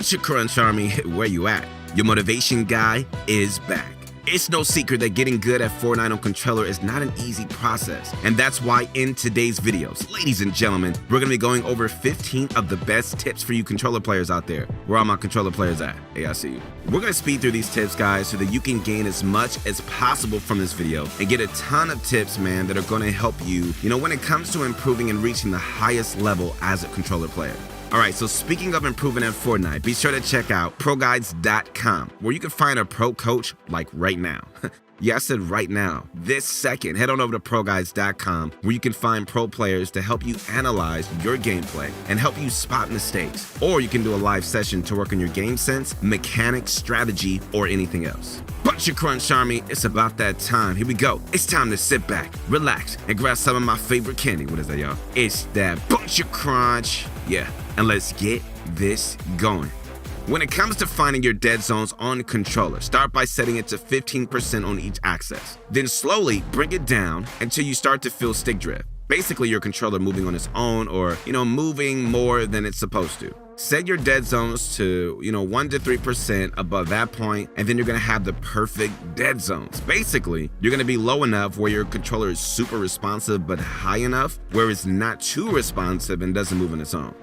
Bunch of Crunch Army, where you at? Your motivation guy is back. It's no secret that getting good at Fortnite on controller is not an easy process, and that's why in today's videos, ladies and gentlemen, we're going to be going over 15 of the best tips for you controller players out there. Where are my controller players at? Hey, I see you. We're going to speed through these tips, guys, so that you can gain as much as possible from this video and get a ton of tips, man, that are going to help you, when it comes to improving and reaching the highest level as a controller player. Alright, so speaking of improving at Fortnite, be sure to check out ProGuides.com, where you can find a pro coach like right now. Yeah, I said right now. This second, head on over to ProGuides.com, where you can find pro players to help you analyze your gameplay and help you spot mistakes. Or you can do a live session to work on your game sense, mechanics, strategy, or anything else. Bunch of Crunch Army, it's about that time. Here we go. It's time to sit back, relax, and grab some of my favorite candy. What is that, y'all? It's that Bunch of Crunch. Yeah, and let's get this going. When it comes to finding your dead zones on controller, start by setting it to 15% on each axis. Then slowly bring it down until you start to feel stick drift. Basically, your controller moving on its own or, moving more than it's supposed to. Set your dead zones to, 1 to 3% above that point, and then you're gonna have the perfect dead zones. Basically, you're gonna be low enough where your controller is super responsive, but high enough where it's not too responsive and doesn't move on its own.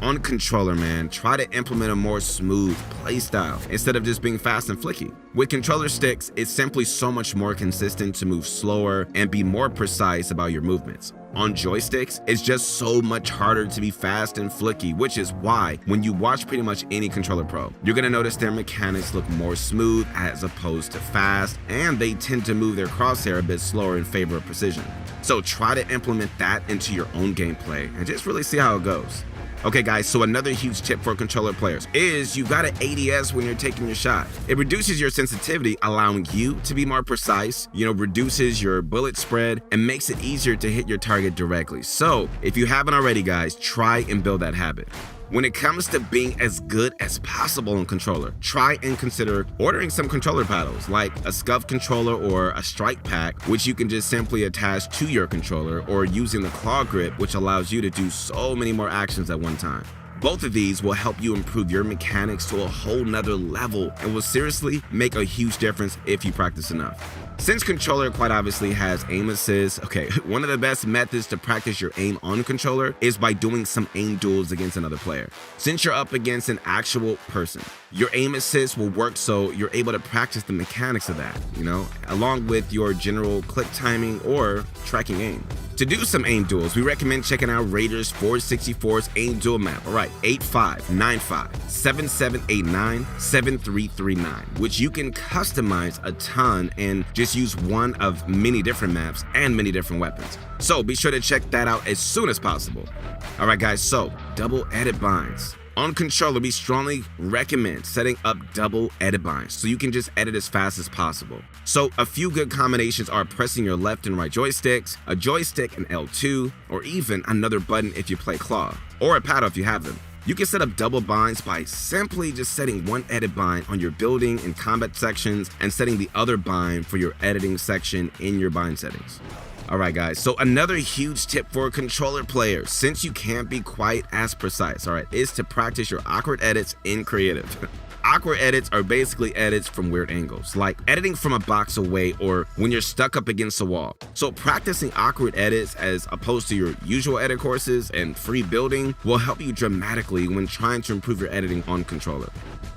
On controller, man, try to implement a more smooth play style instead of just being fast and flicky. With controller sticks, it's simply so much more consistent to move slower and be more precise about your movements. On joysticks, it's just so much harder to be fast and flicky, which is why when you watch pretty much any controller pro, you're gonna notice their mechanics look more smooth as opposed to fast, and they tend to move their crosshair a bit slower in favor of precision. So try to implement that into your own gameplay and just really see how it goes. Okay guys, so another huge tip for controller players is you gotta ADS when you're taking your shot. It reduces your sensitivity, allowing you to be more precise, reduces your bullet spread, and makes it easier to hit your target directly. So if you haven't already, guys, try and build that habit. When it comes to being as good as possible on controller, try and consider ordering some controller paddles like a scuff controller or a strike pack, which you can just simply attach to your controller, or using the claw grip, which allows you to do so many more actions at one time. Both of these will help you improve your mechanics to a whole nother level and will seriously make a huge difference if you practice enough. Since controller quite obviously has aim assist, one of the best methods to practice your aim on controller is by doing some aim duels against another player. Since you're up against an actual person, your aim assist will work so you're able to practice the mechanics of that, along with your general click timing or tracking aim. To do some aim duels, we recommend checking out Raiders 464's aim duel map. Alright, 8595 7789 7339, which you can customize a ton and just use one of many different maps and many different weapons. So be sure to check that out as soon as possible. Alright guys, so double edit binds. On controller, we strongly recommend setting up double edit binds so you can just edit as fast as possible. So a few good combinations are pressing your left and right joysticks, a joystick and L2, or even another button if you play claw, or a paddle if you have them. You can set up double binds by simply just setting one edit bind on your building and combat sections and setting the other bind for your editing section in your bind settings. Alright guys, so another huge tip for controller players, since you can't be quite as precise, is to practice your awkward edits in creative. Awkward edits are basically edits from weird angles, like editing from a box away or when you're stuck up against a wall. So practicing awkward edits as opposed to your usual edit courses and free building will help you dramatically when trying to improve your editing on controller.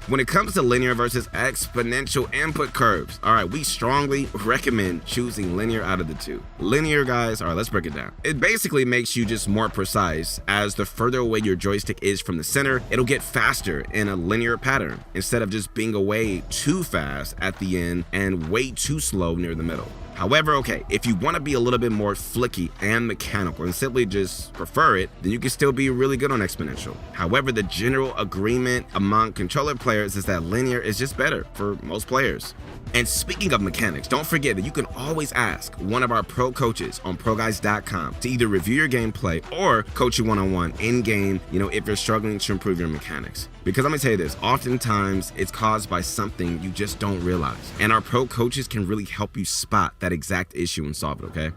When it comes to linear versus exponential input curves, we strongly recommend choosing linear out of the two. Linear, guys, let's break it down. It basically makes you just more precise, as the further away your joystick is from the center, it'll get faster in a linear pattern, instead of just being away too fast at the end and way too slow near the middle. However, if you want to be a little bit more flicky and mechanical and simply just prefer it, then you can still be really good on exponential. However, the general agreement among controller players is that linear is just better for most players. And speaking of mechanics, don't forget that you can always ask one of our pro coaches on ProGuides.com to either review your gameplay or coach you one-on-one in-game, if you're struggling to improve your mechanics. Because I'm gonna tell you this, oftentimes it's caused by something you just don't realize. And our pro coaches can really help you spot that exact issue and solve it, okay?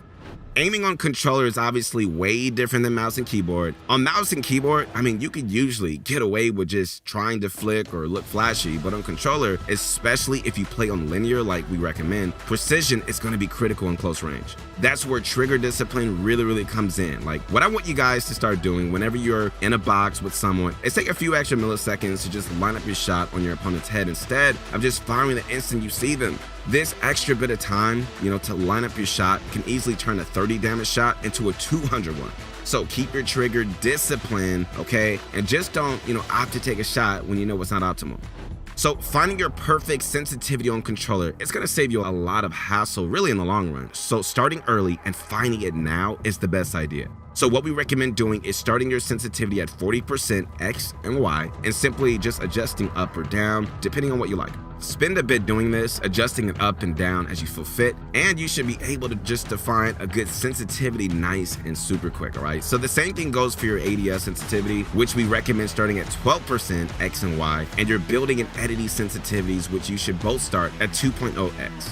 Aiming on controller is obviously way different than mouse and keyboard. On mouse and keyboard, I mean, you could usually get away with just trying to flick or look flashy, but on controller, especially if you play on linear like we recommend, precision is going to be critical in close range. That's where trigger discipline really comes in. Like, what I want you guys to start doing whenever you're in a box with someone is take a few extra milliseconds to just line up your shot on your opponent's head instead of just firing the instant you see them. This extra bit of time, to line up your shot can easily turn a 30 damage shot into a 200 one. So keep your trigger discipline, okay? And just don't, opt to take a shot when you know it's not optimal. So finding your perfect sensitivity on controller, it's gonna save you a lot of hassle really in the long run. So starting early and finding it now is the best idea. So what we recommend doing is starting your sensitivity at 40% X and Y and simply just adjusting up or down depending on what you like. Spend a bit doing this, adjusting it up and down as you feel fit, and you should be able to just define a good sensitivity nice and super quick, all right? So the same thing goes for your ADS sensitivity, which we recommend starting at 12% X and Y, and your building and editing sensitivities, which you should both start at 2.0X.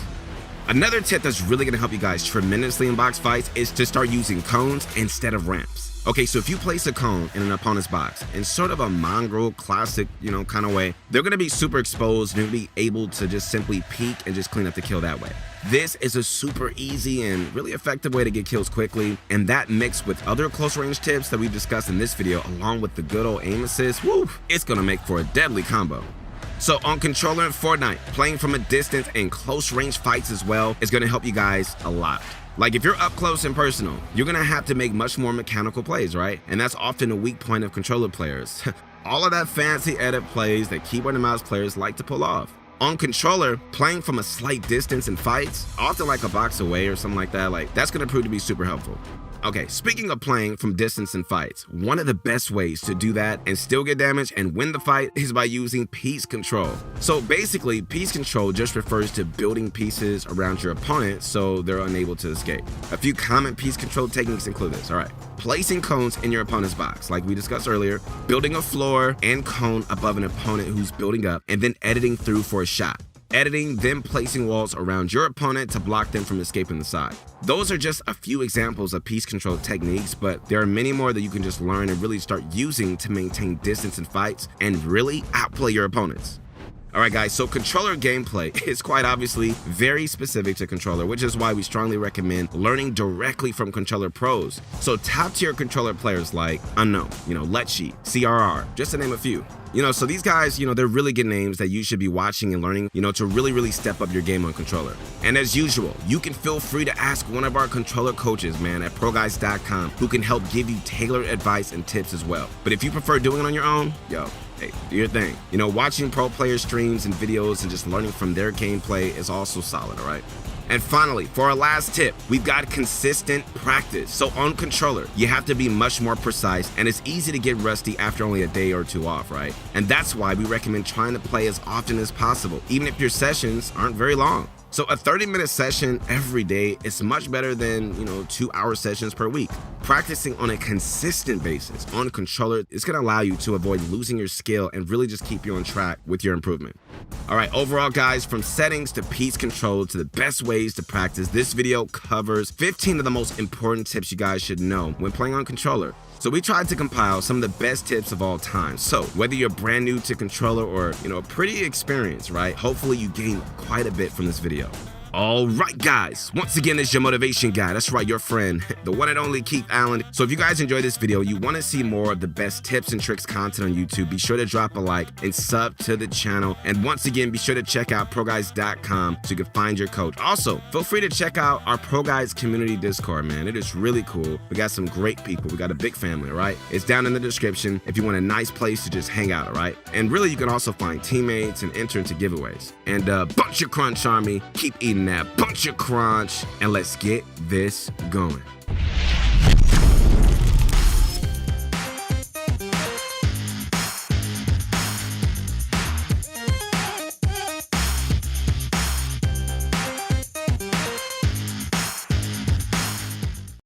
Another tip that's really gonna help you guys tremendously in box fights is to start using cones instead of ramps. Okay, so if you place a cone in an opponent's box in sort of a mongrel classic, kind of way, they're gonna be super exposed and you'll be able to just simply peek and just clean up the kill that way. This is a super easy and really effective way to get kills quickly, and that mixed with other close range tips that we've discussed in this video, along with the good old aim assist, it's gonna make for a deadly combo. So on controller in Fortnite, playing from a distance and close range fights as well is gonna help you guys a lot. Like if you're up close and personal, you're gonna have to make much more mechanical plays, right? And that's often a weak point of controller players. All of that fancy edit plays that keyboard and mouse players like to pull off. On controller, playing from a slight distance in fights, often like a box away or something like that, that's gonna prove to be super helpful. Okay, speaking of playing from distance in fights, one of the best ways to do that and still get damage and win the fight is by using piece control. So basically, piece control just refers to building pieces around your opponent so they're unable to escape. A few common piece control techniques include this, all right. Placing cones in your opponent's box, like we discussed earlier, building a floor and cone above an opponent who's building up, and then editing through for a shot. Editing, then placing walls around your opponent to block them from escaping the side. Those are just a few examples of piece control techniques, but there are many more that you can just learn and really start using to maintain distance in fights and really outplay your opponents. Alright guys, so controller gameplay is quite obviously very specific to controller, which is why we strongly recommend learning directly from controller pros. So top tier controller players like Unknown, Letchi, CRR, just to name a few. So these guys, they're really good names that you should be watching and learning, to really step up your game on controller. And as usual, you can feel free to ask one of our controller coaches, man, at ProGuides.com, who can help give you tailored advice and tips as well. But if you prefer doing it on your own, hey, do your thing. Watching pro player streams and videos and just learning from their gameplay is also solid, all right? And finally, for our last tip, we've got consistent practice. So on controller, you have to be much more precise, and it's easy to get rusty after only a day or two off, right? And that's why we recommend trying to play as often as possible, even if your sessions aren't very long. So a 30-minute session every day is much better than, 2-hour sessions per week. Practicing on a consistent basis on controller is gonna allow you to avoid losing your skill and really just keep you on track with your improvement. All right, overall guys, from settings to piece control to the best ways to practice, this video covers 15 of the most important tips you guys should know when playing on controller. So we tried to compile some of the best tips of all time. So whether you're brand new to controller or, pretty experienced, right? Hopefully you gain quite a bit from this video. All right, guys, once again, it's your motivation guy. That's right, your friend, the one and only Keith Allen. So if you guys enjoyed this video, you want to see more of the best tips and tricks content on YouTube, be sure to drop a like and sub to the channel. And once again, be sure to check out ProGuides.com so you can find your coach. Also, feel free to check out our ProGuides community Discord, man. It is really cool. We got some great people. We got a big family, all right? It's down in the description if you want a nice place to just hang out, all right? And really, you can also find teammates and enter into giveaways. And bunch of crunch, Army. Keep eating that bunch of crunch, and let's get this going.